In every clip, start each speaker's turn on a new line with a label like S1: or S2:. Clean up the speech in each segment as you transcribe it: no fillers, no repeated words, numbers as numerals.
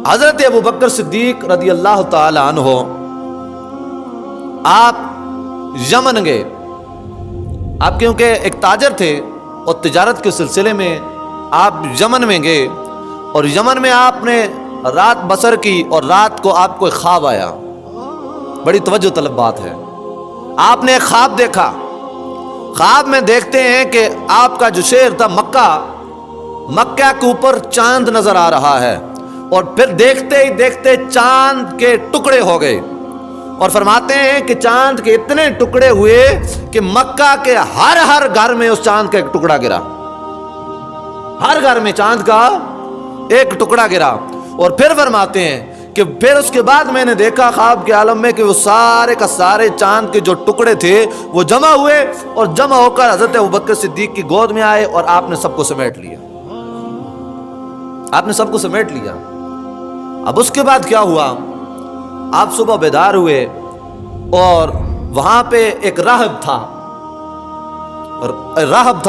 S1: حضرت ابو بکر صدیق رضی اللہ تعالی عنہ آپ یمن گئے. آپ کیونکہ ایک تاجر تھے اور تجارت کے سلسلے میں آپ یمن میں گئے اور یمن میں آپ نے رات بسر کی اور رات کو آپ کو ایک خواب آیا. بڑی توجہ طلب بات ہے. آپ نے ایک خواب دیکھا. خواب میں دیکھتے ہیں کہ آپ کا جو شہر تھا مکہ کے اوپر چاند نظر آ رہا ہے اور پھر دیکھتے ہی دیکھتے چاند کے ٹکڑے ہو گئے اور فرماتے ہیں کہ چاند کے اتنے ٹکڑے ہوئے کہ مکہ کے ہر گھر میں اس چاند کا ایک ٹکڑا گرا. ہر گھر میں چاند کا ایک ٹکڑا گرا. اور پھر فرماتے ہیں کہ پھر اس کے بعد میں نے دیکھا خواب کے عالم میں کہ وہ سارے کا سارے چاند کے جو ٹکڑے تھے وہ جمع ہوئے اور جمع ہو کر حضرت ابوبکر صدیق کی گود میں آئے اور آپ نے سب کو سمیٹ لیا. آپ نے سب کو سمیٹ لیا. اب اس کے بعد کیا ہوا؟ آپ صبح بیدار ہوئے اور وہاں پہ ایک راہب تھا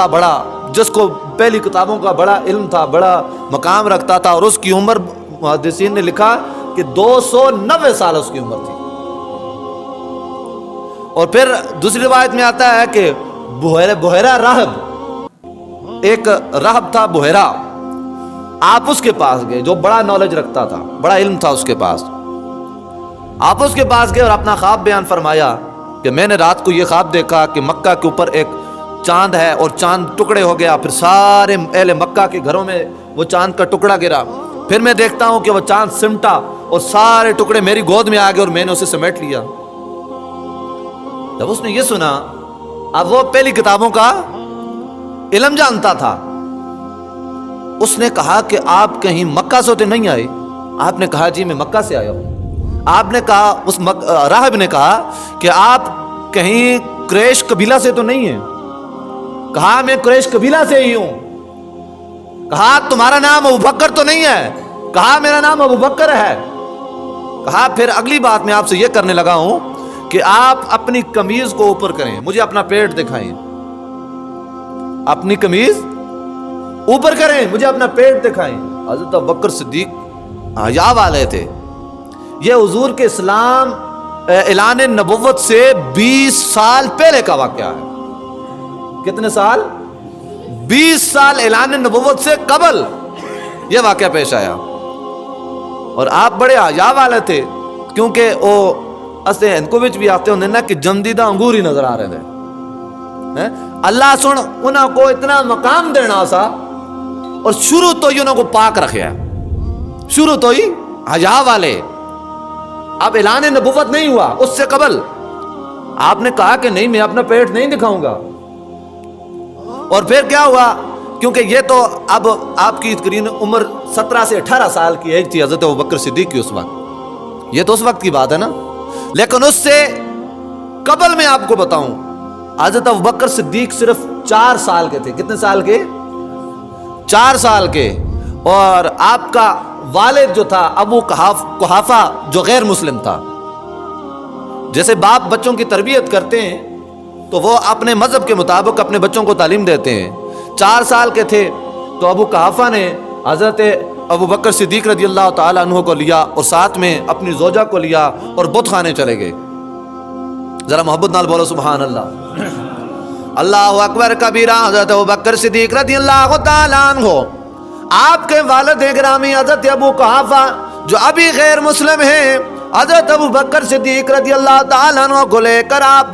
S1: بڑا، جس کو پہلی کتابوں کا بڑا علم تھا، بڑا مقام رکھتا تھا، اور اس کی عمر محدثین نے لکھا کہ 290 سال اس کی عمر تھی. اور پھر دوسری روایت میں آتا ہے کہ بحیرہ راہب، ایک راہب تھا بحیرہ، آپ اس کے پاس گئے جو بڑا نالج رکھتا تھا، بڑا علم تھا اس کے پاس. آپ اس کے پاس گئے اور اپنا خواب بیان فرمایا کہ میں نے رات کو یہ خواب دیکھا کہ مکہ کے اوپر ایک چاند ہے اور چاند ٹکڑے ہو گیا، پھر سارے اہل مکہ کے گھروں میں وہ چاند کا ٹکڑا گرا. پھر میں دیکھتا ہوں کہ وہ چاند سمٹا اور سارے ٹکڑے میری گود میں آ گئے اور میں نے اسے سمیٹ لیا. جب اس نے یہ سنا، اب وہ پہلی کتابوں کا علم جانتا تھا، اس نے کہا کہ آپ کہیں مکہ سے تو نہیں آئے؟ آپ نے کہا جی میں مکہ سے آیا ہوں. آپ نے کہا، اس راہب نے کہا کہ آپ کہیں قریش قبیلہ سے تو نہیں ہیں؟ کہا میں قریش قبیلہ سے ہی ہوں. کہا تمہارا نام ابوبکر تو نہیں ہے؟ کہا میرا نام ابوبکر ہے. کہا پھر اگلی بات میں آپ سے یہ کرنے لگا ہوں کہ آپ اپنی قمیض کو اوپر کریں، مجھے اپنا پیٹ دکھائیں. اپنی قمیض اوپر کریں، مجھے اپنا پیٹ دکھائیں. حضرت ابوبکر صدیق حیا والے تھے. یہ حضور کے اسلام اعلان نبوت سے 20 سال پہلے کا واقعہ ہے. کتنے سال؟ 20 سال اعلان نبوت سے قبل یہ واقعہ پیش آیا. اور آپ بڑے حیا والے تھے، کیونکہ وہ اسے ان کو بھی آتے ہوندے نا کہ جمدیدہ انگور ہی نظر آ رہے تھے. اللہ سن انہوں کو اتنا مقام دینا سا اور شروع تو ہی انہوں کو پاک رکھیا، شروع تو ہی حیا والے. اب اعلان نبوت نہیں ہوا، اس سے قبل آپ نے کہا کہ نہیں میں اپنا پیٹ نہیں دکھاؤں گا. اور پھر کیا ہوا؟ کیونکہ یہ تو اب آپ کی تقریباً عمر 17 سے 18 سال کی ایج تھی حضرت ابوبکر صدیق کی اس وقت. یہ تو اس وقت کی بات ہے نا. لیکن اس سے قبل میں آپ کو بتاؤں، حضرت ابوبکر صدیق صرف 4 سال کے تھے. کتنے سال کے؟ 4 سال کے. اور آپ کا والد جو تھا ابو قحافہ، جو غیر مسلم تھا. جیسے باپ بچوں کی تربیت کرتے ہیں تو وہ اپنے مذہب کے مطابق اپنے بچوں کو تعلیم دیتے ہیں. 4 سال کے تھے تو ابو قحافہ نے حضرت ابوبکر صدیق رضی اللہ تعالیٰ عنہ کو لیا اور ساتھ میں اپنی زوجہ کو لیا اور بت خانے چلے گئے. ذرا محبت نال بولو سبحان اللہ. اللہ اکبر کبیرہ. حضرت ابوبکر صدیق رضی اللہ تعالیٰ عنہ، آپ کے والد گرامی حضرت ابو قحافہ جو ابھی غیر مسلم ہیں، حضرت ابوبکر صدیق رضی اللہ تعالیٰ عنہ کو لے کر آپ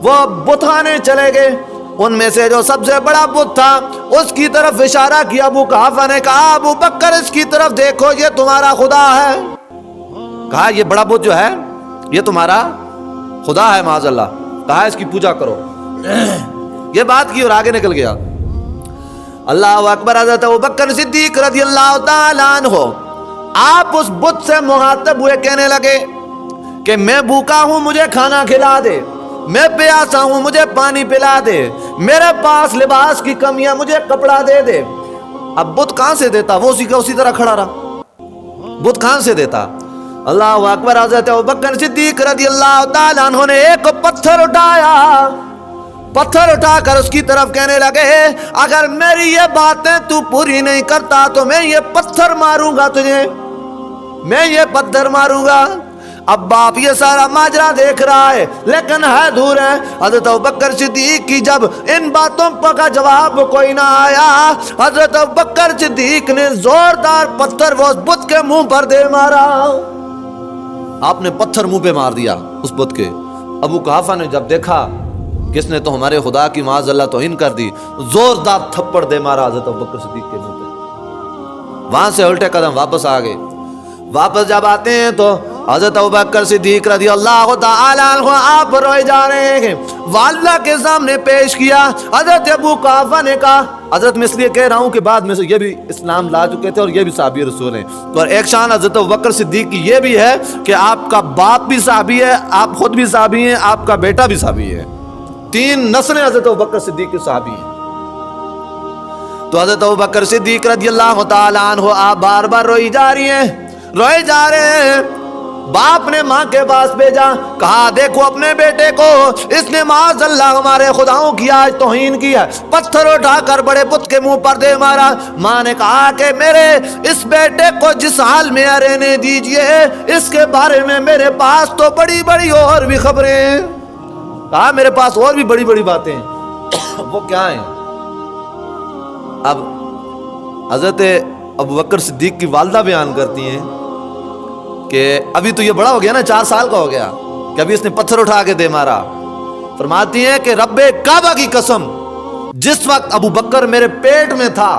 S1: وہ بت خانے چلے گئے. ان میں سے جو سب سے بڑا بت تھا اس کی طرف اشارہ کیا. ابو قحافہ نے کہا ابوبکر اس کی طرف دیکھو، یہ تمہارا خدا ہے. کہا یہ بڑا بت جو ہے یہ تمہارا خدا ہے معاذ اللہ. کہا اس کی پوجا کرو. یہ بات کی اور آگے نکل گیا. اللہ اکبر. حضرت ابوبکر صدیق رضی اللہ تعالیٰ عنہ آپ اس بت سے مخاطب ہوئے، کہنے لگے کہ میں بھوکا ہوں، مجھے کھانا کھلا دے. میں پیاسا ہوں، مجھے پانی پلا دے. میرے پاس لباس کی کمی ہے، مجھے کپڑا دے دے. اب بت کہاں سے دیتا؟ وہ اسی طرح کھڑا رہا. بت کہاں سے دیتا؟ اللہ اکبر. حضرت ابوبکر صدیق رضی اللہ تعالیٰ عنہ نے ایک پتھر اٹھایا، پتھر اٹھا کر اس کی طرف کہنے لگے اگر میری یہ باتیں تو پوری نہیں کرتا تو میں یہ پتھر ماروں گا تجھے. میں یہ پتھر ماروں گا۔ اب باپ یہ سارا ماجرا دیکھ رہا ہے لیکن ہے دور ہے۔ حضرت ابوبکر صدیق کی جب ان باتوں کا جواب کوئی نہ آیا، حضرت ابوبکر صدیق نے زوردار پتھر وہ بت کے منہ پر دے مارا۔ آپ نے پتھر منہ پہ مار دیا اس بت کے۔ ابو قحافہ نے جب دیکھا کہ اس نے تو ہمارے خدا کی معاذ اللہ توہین کر دی، زوردار تھپڑ دے مارا حضرت ابوبکر صدیق کے منہ پہ۔ وہاں سے الٹے قدم واپس آ گئے۔ واپس جب آتے ہیں تو حضرت ابوبکر صدیق رضی اللہ تعالیٰ عنہ آپ روئے جا رہے ہیں، والدہ کے سامنے پیش کیا۔ حضرت ابو قحافہ نے کہا، حضرت میں اس لیے کہہ رہا ہوں کہ بعد میں سے یہ بھی اسلام لا چکے تھے اور یہ بھی صحابی رسول ہیں، تو ایک شان حضرت ابوبکر صدیق کی یہ بھی ہے کہ آپ کا باپ بھی صحابی ہے، آپ خود بھی صحابی ہیں، آپ کا بیٹا بھی صحابی ہے، 3 نسلیں حضرت ابوبکر صدیق کے صحابی ہیں۔ تو حضرت ابوبکر صدیق رضی اللہ تعالیٰ عنہ آپ بار بار روئی جا رہی ہیں، روئے جا رہے ہیں۔ باپ نے ماں کے پاس بھیجا، کہا دیکھو اپنے بیٹے کو، اس نے معاذ اللہ ہمارے خداؤں کی آج توہین کیا، پتھر اٹھا کر بڑے بت کے منہ پر دے مارا۔ ماں نے کہا کہ میرے اس بیٹے کو جس حال میں رہنے دیجئے، اس کے بارے میں میرے پاس تو بڑی بڑی اور بھی خبریں ہیں۔ کہا میرے پاس اور بھی بڑی بڑی باتیں ہیں۔ وہ کیا ہیں؟ اب حضرت ابوبکر صدیق کی والدہ بیان کرتی ہیں کہ ابھی تو یہ بڑا ہو گیا نا، 4 سال کا ہو گیا کہ ابھی اس نے پتھر اٹھا کے دے مارا۔ فرماتی ہیں کہ رب کعبہ کی قسم، جس وقت ابو بکر میرے پیٹ میں تھا،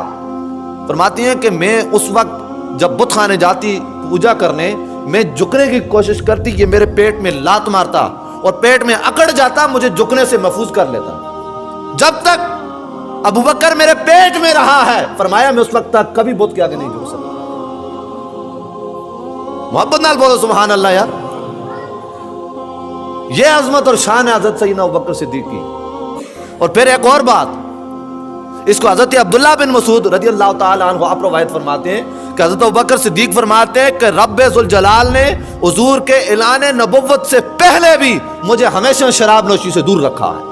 S1: فرماتی ہیں کہ میں اس وقت جب بت خانے جاتی پوجا کرنے، میں جھکنے کی کوشش کرتی کہ میرے پیٹ میں لات مارتا اور پیٹ میں اکڑ جاتا، مجھے جھکنے سے محفوظ کر لیتا۔ جب تک ابو بکر میرے پیٹ میں رہا ہے، فرمایا میں اس وقت تک کبھی بت کے آگے نہیں جھک سکتا۔ محبت نال بولو سبحان اللہ یار۔ یہ عظمت اور شان ہے حضرت سیدنا ابوبکر صدیق کی۔ اور پھر ایک اور بات، اس کو حضرت عبداللہ بن مسعود رضی اللہ تعالیٰ عنہ آپ روایت فرماتے ہیں کہ حضرت ابوبکر صدیق فرماتے ہیں کہ رب ذوالجلال نے حضور کے اعلان نبوت سے پہلے بھی مجھے ہمیشہ شراب نوشی سے دور رکھا ہے،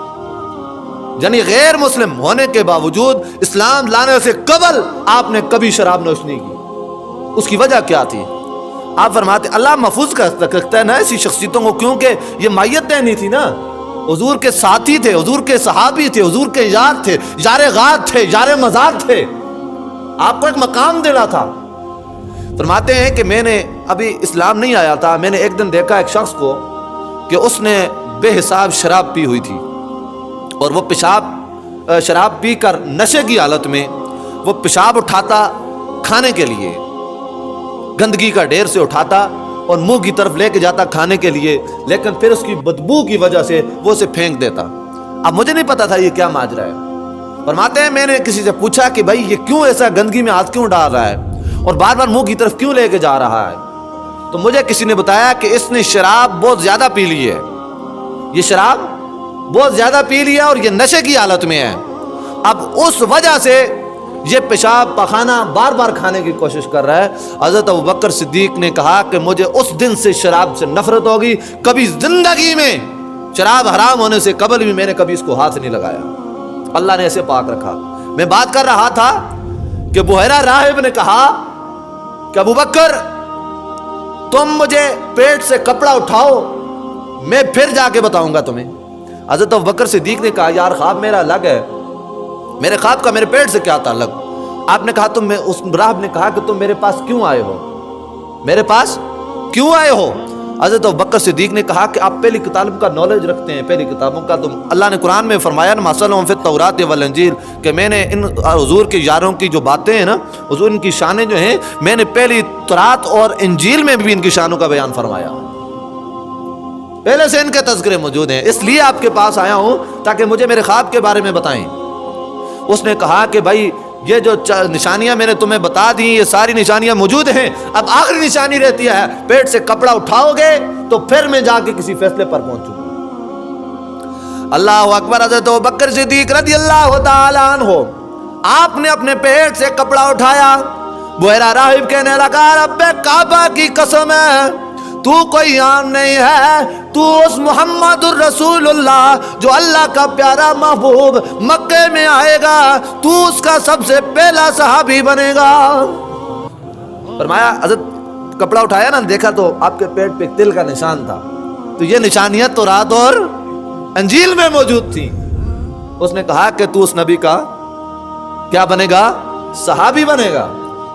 S1: یعنی غیر مسلم ہونے کے باوجود اسلام لانے سے قبل آپ نے کبھی شراب نوش نہیں کی۔ اس کی وجہ کیا تھی؟ آپ فرماتے اللہ محفوظ کر سکتا ہے نا ایسی شخصیتوں کو، کیونکہ یہ مائیتیں نہیں تھی نا، حضور کے ساتھی تھے، حضور کے صحابی تھے، حضور کے یار تھے، یار غار تھے، یار مزار تھے، آپ کو ایک مقام دینا تھا۔ فرماتے ہیں کہ میں نے ابھی اسلام نہیں آیا تھا، میں نے ایک دن دیکھا ایک شخص کو کہ اس نے بے حساب شراب پی ہوئی تھی، اور وہ شراب پی کر نشے کی حالت میں وہ پیشاب اٹھاتا کھانے کے لیے، گندگی کا ڈھیر سے اٹھاتا اور منہ کی طرف لے کے جاتا کھانے کے لیے، لیکن پھر اس کی بدبو کی وجہ سے وہ اسے پھینک دیتا۔ اب مجھے نہیں پتا تھا یہ کیا ماجرا ہے۔ فرماتے ہیں میں نے کسی سے پوچھا کہ بھائی یہ کیوں ایسا گندگی میں ہاتھ کیوں ڈال رہا ہے اور بار بار منہ کی طرف کیوں لے کے جا رہا ہے؟ تو مجھے کسی نے بتایا کہ اس نے شراب بہت زیادہ پی لی ہے، یہ شراب بہت زیادہ پی لیا اور یہ نشے کی حالت میں ہے، اب اس وجہ سے یہ پیشاب پخانہ بار بار کھانے کی کوشش کر رہا ہے۔ حضرت ابوبکر صدیق نے کہا کہ مجھے اس دن سے شراب سے نفرت ہوگی، کبھی زندگی میں شراب حرام ہونے سے قبل بھی میں نے کبھی اس کو ہاتھ نہیں لگایا، اللہ نے ایسے پاک رکھا۔ میں بات کر رہا تھا کہ بحیرہ راہب نے کہا کہ ابوبکر تم مجھے پیٹ سے کپڑا اٹھاؤ، میں پھر جا کے بتاؤں گا تمہیں۔ حضرت ابوبکر صدیق نے کہا یار خواب میرا الگ ہے، میرے خواب کا میرے پیٹ سے کیا تعلق؟ آپ نے کہا اس راہب نے کہا کہ تم میرے پاس کیوں آئے ہو، میرے پاس کیوں آئے ہو؟ حضرت ابوبکر صدیق نے کہا کہ آپ پہلی کتابوں کا نالج رکھتے ہیں، پہلی کتابوں کا، تم اللہ نے قرآن میں فرمایا نا مثلہم فی التوراۃ والانجیل، کہ میں نے ان حضور کے یاروں کی جو باتیں ہیں نا، حضور ان کی شانیں جو ہیں، میں نے پہلی تورات اور انجیل میں بھی ان کی شانوں کا بیان فرمایا، پہلے سے ان کے تذکرے موجود ہیں، اس لیے آپ کے پاس آیا ہوں تاکہ مجھے میرے خواب کے بارے میں بتائیں۔ اس نے کہا کہ بھائی یہ جو نشانیاں میں نے تمہیں بتا دی یہ ساری نشانیاں موجود ہیں، اب آخری نشانی رہتی ہے پیٹ سے کپڑا اٹھاؤ گے تو پھر میں جا کے کسی فیصلے پر پہنچوں گا۔ اللہ اکبر۔ حضرت ابوبکر صدیق رضی اللہ تعالیٰ عنہ آپ نے اپنے پیٹ سے کپڑا اٹھایا، بحیرہ راہب کہنے لگا رب کعبہ کی قسم ہے تو کوئی عام نہیں ہے، تو اس محمد الرسول اللہ جو اللہ کا پیارا محبوب مکے میں آئے گا، تو اس کا سب سے پہلا صحابی بنے گا۔ فرمایا حضرت کپڑا اٹھایا نا, دیکھا تو آپ کے پیٹ پہ ایک تل کا نشان تھا. تو یہ نشانیاں تو رات اور انجیل میں موجود تھیں. اس نے کہا کہ تو اس نبی کا کیا بنے گا؟ صحابی بنے گا.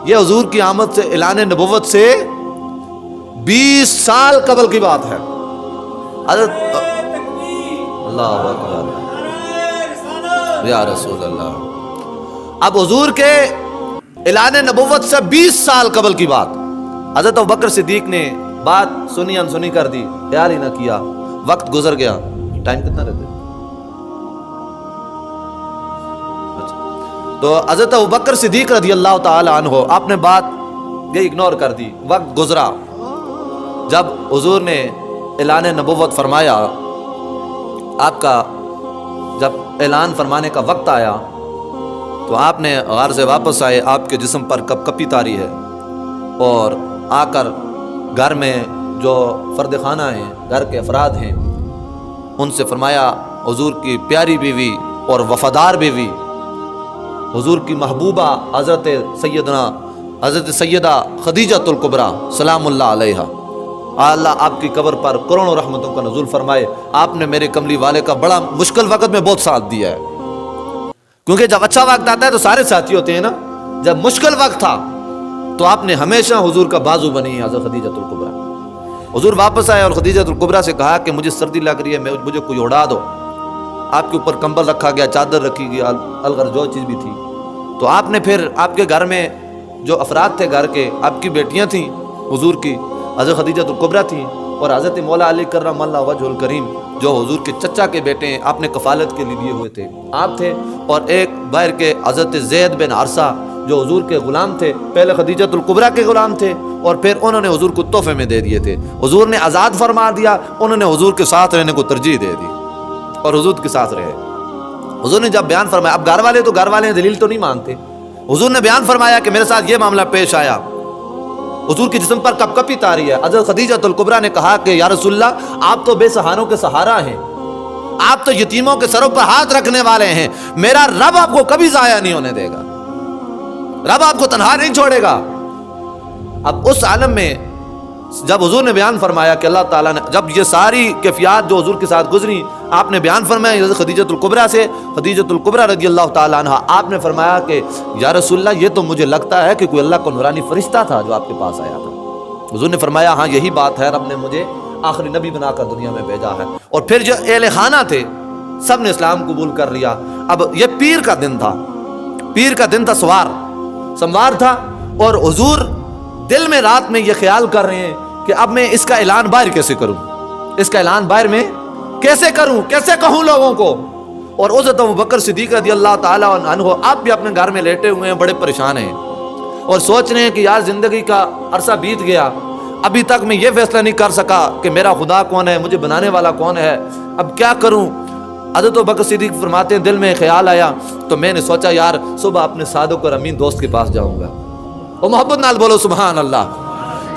S1: یہ حضور کی آمد سے, اعلان نبوت سے 20 سال قبل کی بات ہے. حضرت اللہ اکبر یا رسول اللہ. اب حضور کے اعلان نبوت سے 20 سال قبل کی بات. حضرت ابوبکر صدیق نے بات سنی انسنی کر دی, خیال ہی نہ کیا. وقت گزر گیا. ٹائم کتنا رہتے؟ تو حضرت ابوبکر صدیق رضی اللہ تعالی عنہ آپ نے بات یہ اگنور کر دی. وقت گزرا. جب حضور نے اعلان نبوت فرمایا, آپ کا جب اعلان فرمانے کا وقت آیا تو آپ نے غار سے واپس آئے. آپ کے جسم پر کپ کپی تاری ہے, اور آ کر گھر میں جو فرد خانہ ہیں, گھر کے افراد ہیں, ان سے فرمایا حضور کی پیاری بیوی اور وفادار بیوی, حضور کی محبوبہ حضرت سیدہ خدیجۃ الکبریٰ سلام اللہ علیہا, اللہ آپ کی قبر پر کروڑوں رحمتوں کا نزول فرمائے. آپ نے میرے کملی والے کا بڑا مشکل وقت میں بہت ساتھ دیا ہے, کیونکہ جب اچھا وقت آتا ہے تو سارے ساتھی ہوتے ہیں نا. جب مشکل وقت تھا تو آپ نے ہمیشہ حضور کا بازو بنی حضرت خدیجۃ الکبریٰ. حضور واپس آئے اور خدیجۃ الکبریٰ سے کہا کہ مجھے سردی لگ رہی ہے, مجھے کوئی اڑا دو. آپ کے اوپر کمبل رکھا گیا, چادر رکھی گئی, الغر جو چیز بھی تھی. تو آپ نے پھر آپ کے گھر میں جو افراد تھے گھر کے, آپ کی بیٹیاں تھیں حضور کی, حضرت خدیجۃ الکبریٰ تھیں, اور حضرت مولا علی کرم اللہ وجہ الکریم جو حضور کے چچا کے بیٹے ہیں, آپ نے کفالت کے لیے دیے ہوئے تھے, آپ تھے. اور ایک باہر کے حضرت زید بن حارثہ جو حضور کے غلام تھے, پہلے خدیجۃ الکبریٰ کے غلام تھے, اور پھر انہوں نے حضور کو تحفے میں دے دیے تھے. حضور نے آزاد فرما دیا, انہوں نے حضور کے ساتھ رہنے کو ترجیح دے دی اور حضور کے ساتھ رہے. حضور نے جب بیان فرمایا, اب گھر والے تو گھر والے دلیل تو نہیں مانتے, حضور نے بیان فرمایا کہ میرے ساتھ یہ معاملہ پیش آیا. حضور کے جسم پر کپ کپی تاری ہے. حضرت خدیجۃ الکبریٰ نے کہا کہ یا رسول اللہ, آپ تو بے سہاروں کے سہارا ہیں, آپ تو یتیموں کے سروں پر ہاتھ رکھنے والے ہیں, میرا رب آپ کو کبھی ضائع نہیں ہونے دے گا, رب آپ کو تنہا نہیں چھوڑے گا. اب اس عالم میں جب حضور نے بیان فرمایا کہ اللہ تعالیٰ نے, جب یہ ساری کیفیات جو حضور کے ساتھ گزری, آپ نے بیان فرمایا حضرت خدیجۃ الکبریٰ سے, خدیجۃ الکبریٰ رضی اللہ تعالیٰ عنہ, آپ نے فرمایا کہ یا رسول اللہ, یہ تو مجھے لگتا ہے کہ کوئی اللہ کا نورانی فرشتہ تھا جو آپ کے پاس آیا تھا. حضور نے فرمایا ہاں یہی بات ہے, رب نے مجھے آخری نبی بنا کر دنیا میں بھیجا ہے. اور پھر جو اہل خانہ تھے سب نے اسلام قبول کر لیا. اب یہ پیر کا دن تھا, پیر کا دن تھا, سموار تھا, اور حضور دل میں رات میں یہ خیال کر رہے ہیں کہ اب میں اس کا اعلان باہر کیسے کروں, اس کا اعلان باہر میں کیسے کروں, کیسے کہوں لوگوں کو. اور حضرت ابوبکر صدیق رضی اللہ تعالیٰ عنہ آپ بھی اپنے گھر میں لیٹے ہوئے ہیں, بڑے پریشان ہیں, اور سوچ رہے ہیں کہ یار زندگی کا عرصہ بیت گیا, ابھی تک میں یہ فیصلہ نہیں کر سکا کہ میرا خدا کون ہے, مجھے بنانے والا کون ہے, اب کیا کروں. حضرت ابوبکر صدیق فرماتے ہیں دل میں خیال آیا تو میں نے سوچا یار صبح اپنے صادق اور امین دوست کے پاس جاؤں گا. اور محبت نال بولو سبحان اللہ.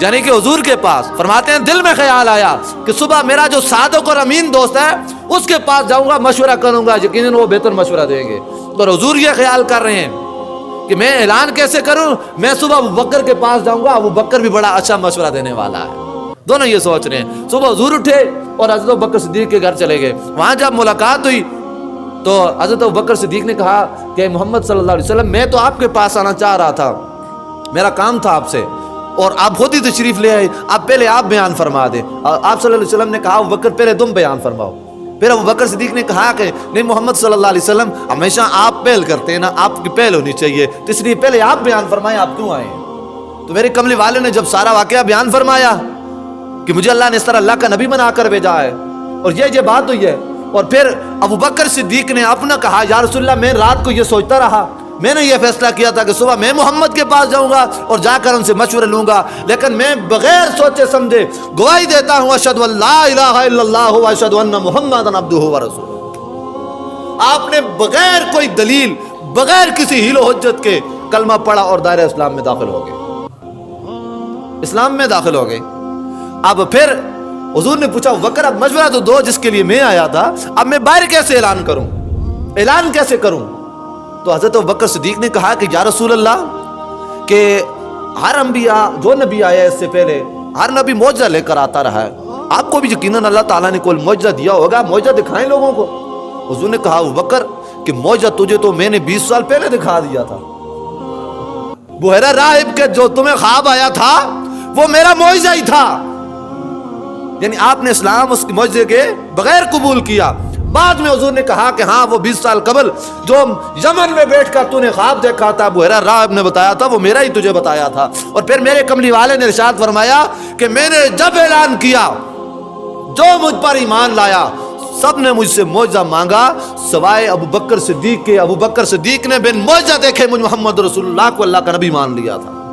S1: یعنی کہ حضور کے پاس, فرماتے ہیں دل میں خیال آیا کہ صبح میرا جو صادق اور امین دوست ہے اس کے پاس جاؤں گا, مشورہ کروں گا, یقیناً وہ بہتر مشورہ دیں گے. اور حضور یہ خیال کر رہے ہیں کہ میں اعلان کیسے کروں, میں صبح ابوبکر کے پاس جاؤں گا, ابوبکر بھی بڑا اچھا مشورہ دینے والا ہے. دونوں یہ سوچ رہے ہیں. صبح حضور اٹھے اور حضرت ابوبکر صدیق کے گھر چلے گئے. وہاں جب ملاقات ہوئی تو حضرت ابوبکر صدیق نے کہا کہ محمد صلی اللہ علیہ وسلم, میں تو آپ کے پاس آنا چاہ رہا تھا, میرا کام تھا آپ سے, اور آپ خود ہی تشریف لے آئے, آپ پہلے آپ بیان فرما دیں. آپ صلی اللہ علیہ وسلم نے کہا ابوبکر پہلے تم بیان فرماؤ. پھر ابوبکر صدیق نے کہا کہ نہیں, محمد صلی اللہ علیہ وسلم ہمیشہ آپ پہل کرتے ہیں نا, آپ کی پہل ہونی چاہیے, تو اس لیے پہلے آپ بیان فرمائیں, آپ کیوں آئے ہیں. تو میرے کملی والے نے جب سارا واقعہ بیان فرمایا کہ مجھے اللہ نے اس طرح اللہ کا نبی بنا کر بھیجا ہے اور یہ بات ہوئی ہے, اور پھر ابوبکر صدیق نے اپنا کہا یا رسول اللہ, میں رات کو یہ سوچتا رہا, میں نے یہ فیصلہ کیا تھا کہ صبح میں محمد کے پاس جاؤں گا اور جا کر ان سے مشورہ لوں گا, لیکن میں بغیر سوچے سمجھے گواہی دیتا ہوں اشہد ان لا الہ الا اللہ و اشہد ان محمدًا عبدہ و رسولہ. آپ نے بغیر کوئی دلیل, بغیر کسی حیل و حجت کے کلمہ پڑھا اور دائرہ اسلام میں داخل ہو گئے, اسلام میں داخل ہو گئے. اب پھر حضور نے پوچھا ابوبکر اب مشورہ تو دو جس کے لیے میں آیا تھا, اب میں باہر کیسے اعلان کروں, اعلان کیسے کروں. تو حضرت ابوبکر صدیق نے کہا کہ یا رسول اللہ, کہ ہر انبیاء جو نبی آیا اس سے پہلے ہر نبی معجزہ لے کر آتا رہا ہے. آپ کو بھی یقیناً اللہ تعالیٰ نے کوئی معجزہ دیا ہوگا, معجزہ دکھائیں لوگوں کو. حضور نے کہا ابوبکر کہ معجزہ تجھے تو میں نے 20 سال پہلے دکھا دیا تھا. بحیرہ راہب کے جو تمہیں خواب آیا تھا وہ میرا معجزہ ہی تھا. یعنی آپ نے اسلام اس معجزے کے بغیر قبول کیا. بعد میں حضور نے کہا کہ ہاں وہ 20 سال قبل جو یمن میں بیٹھ کر تو نے خواب دیکھا تھا بحیرہ راہب نے بتایا تھا وہ میرا ہی تجھے بتایا تھا. اور پھر میرے کملی والے نے ارشاد فرمایا کہ میں نے جب اعلان کیا جو مجھ پر ایمان لایا سب نے مجھ سے معجزہ مانگا سوائے ابوبکر صدیق کے. ابوبکر صدیق نے بن معجزہ دیکھے مجھ محمد رسول اللہ کو اللہ کا نبی مان لیا تھا.